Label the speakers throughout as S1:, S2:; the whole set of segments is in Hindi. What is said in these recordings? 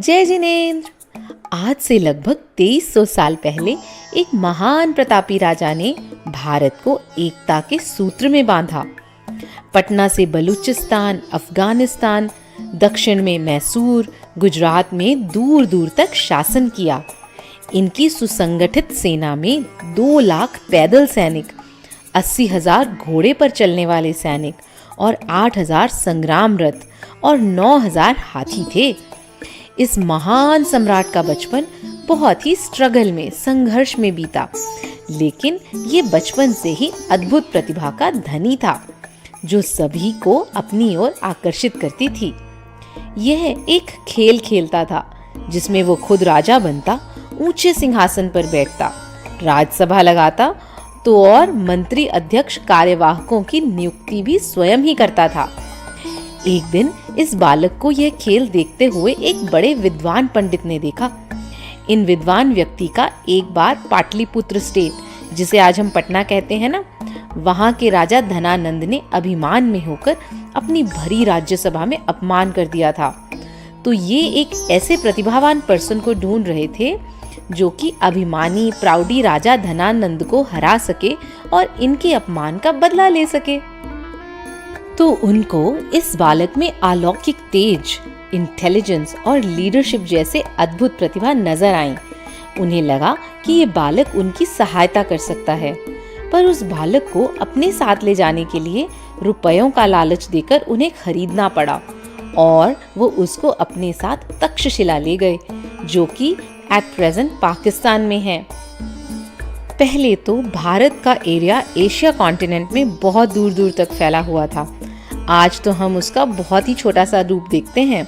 S1: जय जिनेंद्र। आज से लगभग 2300 साल पहले एक महान प्रतापी राजा ने भारत को एकता के सूत्र में बांधा। पटना से बलूचिस्तान, अफगानिस्तान, दक्षिण में मैसूर, गुजरात में दूर दूर तक शासन किया। इनकी सुसंगठित सेना में 2 लाख पैदल सैनिक, 80,000 घोड़े पर चलने वाले सैनिक और 8,000 संग्राम रथ और 9,000 हाथी थे। इस महान सम्राट का बचपन बहुत ही स्ट्रगल में, संघर्ष में बीता, लेकिन ये बचपन से ही अद्भुत प्रतिभा का धनी था जो सभी को अपनी ओर आकर्षित करती थी। यह एक खेल खेलता था जिसमें वो खुद राजा बनता, ऊंचे सिंहासन पर बैठता, राजसभा लगाता तो और मंत्री, अध्यक्ष, कार्यवाहकों की नियुक्ति भी स्वयं ही करता था। एक दिन इस बालक को यह खेल देखते हुए एक बड़े विद्वान पंडित ने देखा। इन विद्वान व्यक्ति का एक बार पाटलिपुत्र स्टेट, जिसे आज हम पटना कहते हैं ना, वहां के राजा धनानंद ने अभिमान में होकर अपनी भरी राज्यसभा में अपमान कर दिया था। तो ये एक ऐसे प्रतिभावान पर्सन को ढूंढ रहे थे जो कि अभिमानी, प्राउडी राजा धनानंद को हरा सके और इनके अपमान का बदला ले सके। तो उनको इस बालक में अलौकिक तेज, इंटेलिजेंस और लीडरशिप जैसे अद्भुत प्रतिभा नजर आई। उन्हें लगा कि ये बालक उनकी सहायता कर सकता है, पर उस बालक को अपने साथ ले जाने के लिए रुपयों का लालच देकर उन्हें खरीदना पड़ा और वो उसको अपने साथ तक्षशिला ले गए, जो कि एट प्रेजेंट पाकिस्तान में है। पहले तो भारत का एरिया एशिया कॉन्टिनेंट में बहुत दूर दूर तक फैला हुआ था। आज तो हम उसका बहुत ही छोटा सा रूप देखते हैं।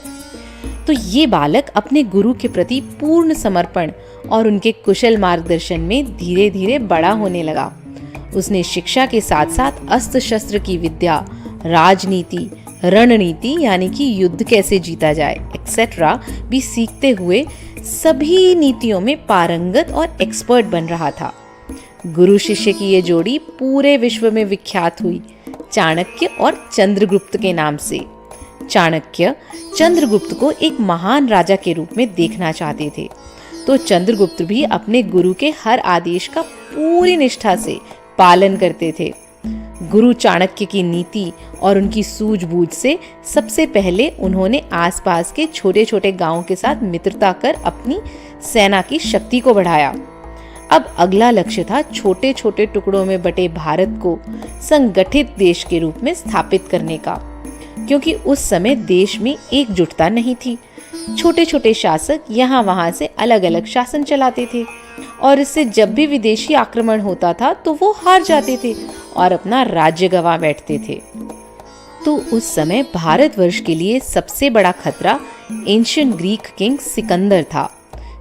S1: तो ये बालक अपने गुरु के प्रति पूर्ण समर्पण और उनके कुशल मार्गदर्शन में धीरे धीरे बड़ा होने लगा। उसने शिक्षा के साथ साथ अस्त्र शस्त्र की विद्या, राजनीति, रणनीति यानी कि युद्ध कैसे जीता जाए एक्सेट्रा भी सीखते हुए सभी नीतियों में पारंगत और एक्सपर्ट बन रहा था। गुरु शिष्य की ये जोड़ी पूरे विश्व में विख्यात हुई, चाणक्य और चंद्रगुप्त के नाम से। चाणक्य चंद्रगुप्त को एक महान राजा के रूप में देखना चाहते थे, तो चंद्रगुप्त भी अपने गुरु के हर आदेश का पूरी निष्ठा से पालन करते थे। गुरु चाणक्य की नीति और उनकी सूझबूझ से सबसे पहले उन्होंने आसपास के छोटे छोटे गांवों के साथ मित्रता कर अपनी सेना की शक्ति को बढ़ाया। अब अगला लक्ष्य था छोटे छोटे टुकड़ों में बटे भारत को संगठित देश के रूप में स्थापित करने का, क्योंकि उस समय देश में एकजुटता नहीं थी। छोटे छोटे शासक यहाँ वहाँ से अलग अलग शासन चलाते थे और इससे जब भी विदेशी आक्रमण होता था तो वो हार जाते थे और अपना राज्य गंवा बैठते थे। तो उस समय भारतवर्ष के लिए सबसे बड़ा खतरा एंशिएंट ग्रीक किंग सिकंदर था,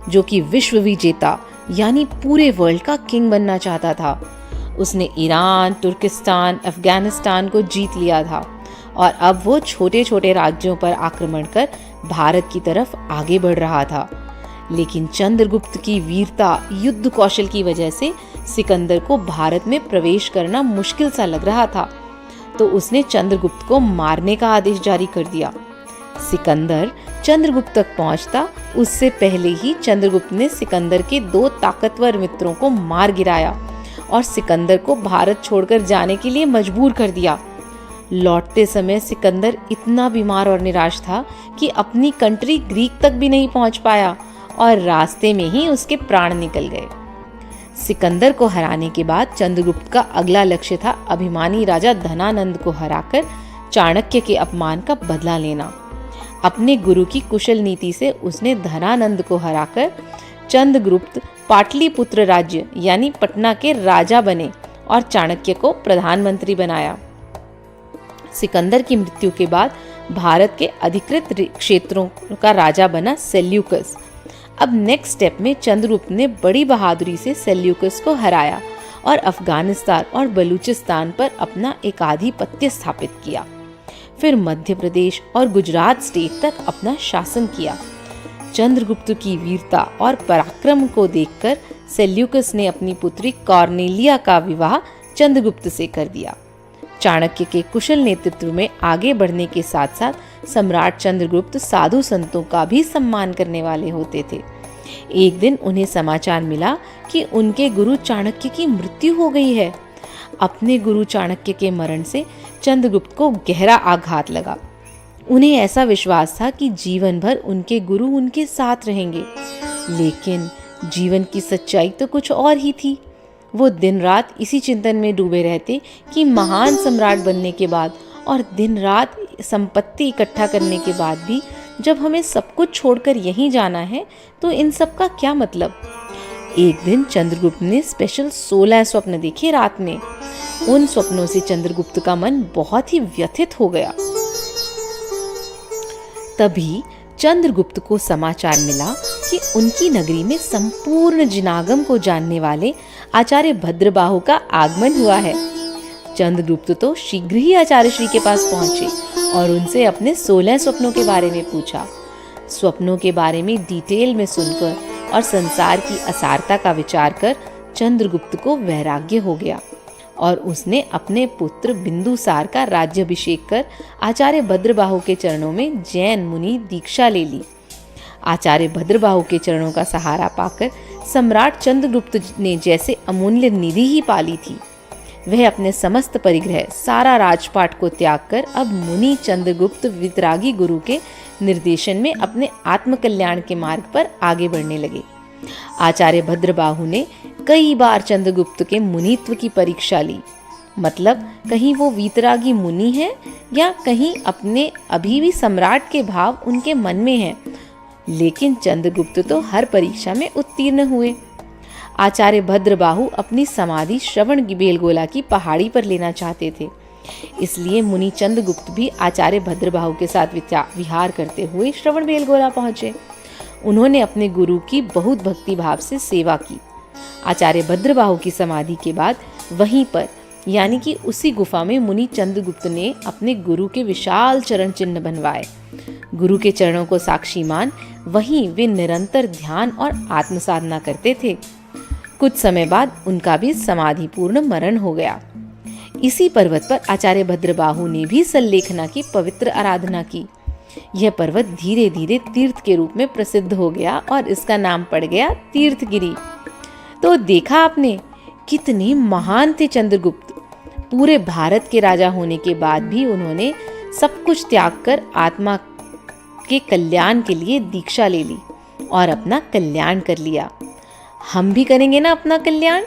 S1: जो कि विश्व विजेता यानी पूरे वर्ल्ड का किंग बनना चाहता था। उसने ईरान, तुर्किस्तान, अफगानिस्तान को जीत लिया था और अब वो छोटे छोटे राज्यों पर आक्रमण कर भारत की तरफ आगे बढ़ रहा था। लेकिन चंद्रगुप्त की वीरता, युद्ध कौशल की वजह से सिकंदर को भारत में प्रवेश करना मुश्किल सा लग रहा था, तो उसने चंद्रगुप्त को मारने का आदेश जारी कर दिया। सिकंदर चंद्रगुप्त तक पहुंचता उससे पहले ही चंद्रगुप्त ने सिकंदर के 2 ताकतवर मित्रों को मार गिराया और सिकंदर को भारत छोड़कर जाने के लिए मजबूर कर दिया। लौटते समय सिकंदर इतना बीमार और निराश था कि अपनी कंट्री ग्रीक तक भी नहीं पहुंच पाया और रास्ते में ही उसके प्राण निकल गए। सिकंदर को हराने के बाद चंद्रगुप्त का अगला लक्ष्य था अभिमानी राजा धनानंद को हराकर चाणक्य के अपमान का बदला लेना। अपने गुरु की कुशल नीति से उसने धनानंद को हराकर चंद्रगुप्त पाटलिपुत्र राज्य यानी पटना के राजा बने और चाणक्य को प्रधानमंत्री बनाया। सिकंदर की मृत्यु के बाद भारत के अधिकृत क्षेत्रों का राजा बना सेल्यूकस। अब नेक्स्ट स्टेप में चंद्रगुप्त ने बड़ी बहादुरी से सेल्यूकस को हराया और अफगानिस्तान और बलूचिस्तान पर अपना एकाधिपत्य स्थापित किया। फिर मध्य प्रदेश और गुजरात स्टेट तक अपना शासन किया। चंद्रगुप्त की वीरता और पराक्रम को देखकर सेल्यूकस ने अपनी पुत्री कॉर्नेलिया का विवाह चंद्रगुप्त से कर दिया। चाणक्य के कुशल नेतृत्व में आगे बढ़ने के साथ साथ सम्राट चंद्रगुप्त साधु संतों का भी सम्मान करने वाले होते थे। एक दिन उन्हें समाचार मिला कि उनके गुरु चाणक्य की मृत्यु हो गई है। अपने गुरु चाणक्य के मरण से चंद्रगुप्त को गहरा आघात लगा। उन्हें ऐसा विश्वास था कि जीवन भर उनके गुरु उनके साथ रहेंगे, लेकिन जीवन की सच्चाई तो कुछ और ही थी। वो दिन रात इसी चिंतन में डूबे रहते कि महान सम्राट बनने के बाद और दिन रात संपत्ति इकट्ठा करने के बाद भी जब हमें सब कुछ छोड़कर यहीं जाना है तो इन सब का क्या मतलब। एक दिन चंद्रगुप्त ने स्पेशल 16 स्वप्न देखे रात में। उन स्वप्नों से चंद्रगुप्त का मन बहुत ही व्यथित हो गया। तभी चंद्रगुप्त को समाचार मिला कि उनकी नगरी में संपूर्ण जिनागम को जानने वाले आचार्य भद्रबाहु का आगमन हुआ है। चंद्रगुप्त तो शीघ्र ही आचार्य श्री के पास पहुंचे और उनसे अपने 16 स्वप्नों के बारे में पूछा। स्वप्नों के बारे में डिटेल में सुनकर और संसार की असारता का विचार कर चंद्रगुप्त को वैराग्य हो गया और उसने अपने पुत्र बिंदुसार का राज्याभिषेक कर आचार्य भद्रबाहु के चरणों में जैन मुनि दीक्षा ले ली। आचार्य भद्रबाहु के चरणों का सहारा पाकर सम्राट चंद्रगुप्त ने जैसे अमूल्य निधि ही पाली थी। वह अपने समस्त परिग्रह सारा राजपाट को त्याग कर अब मुनि चंद्रगुप्त वितरागी गुरु के निर्देशन में अपने आत्मकल्याण के मार्ग पर आगे बढ़ने लगे। आचार्य भद्रबाहु ने कई बार चंद्रगुप्त के मुनित्व की परीक्षा ली, मतलब कहीं वो वीतरागी मुनि है या कहीं अपने अभी भी सम्राट के भाव उनके मन में हैं। लेकिन चंद्रगुप्त तो हर परीक्षा में उत्तीर्ण हुए। आचार्य भद्रबाहु अपनी समाधि श्रवण बेलगोला की पहाड़ी पर लेना चाहते थे, इसलिए मुनि चंद्रगुप्त भी आचार्य भद्रबाहु के साथ विहार करते हुए श्रवण बेलगोला पहुंचे। उन्होंने अपने गुरु की बहुत भक्ति भाव से सेवा की। आचार्य भद्रबाहु की समाधि के बाद वहीं पर यानी कि उसी गुफा में मुनि चंद्रगुप्त ने अपने गुरु के विशाल चरण चिन्ह बनवाए। गुरु के चरणों को साक्षी मान वहीं वे निरंतर ध्यान और आत्म साधना करते थे। कुछ समय बाद उनका भी समाधिपूर्ण मरण हो गया। इसी पर्वत पर आचार्य भद्रबाहु ने भी सल्लेखना की पवित्र आराधना की। यह पर्वत धीरे धीरे तीर्थ के रूप में प्रसिद्ध हो गया और इसका नाम पड़ गया तीर्थगिरी। तो देखा आपने कितने महान थे चंद्रगुप्त। पूरे भारत के राजा होने के बाद भी उन्होंने सब कुछ त्याग कर आत्मा के कल्याण के लिए दीक्षा ले ली और अपना कल्याण कर लिया। हम भी करेंगे ना अपना कल्याण।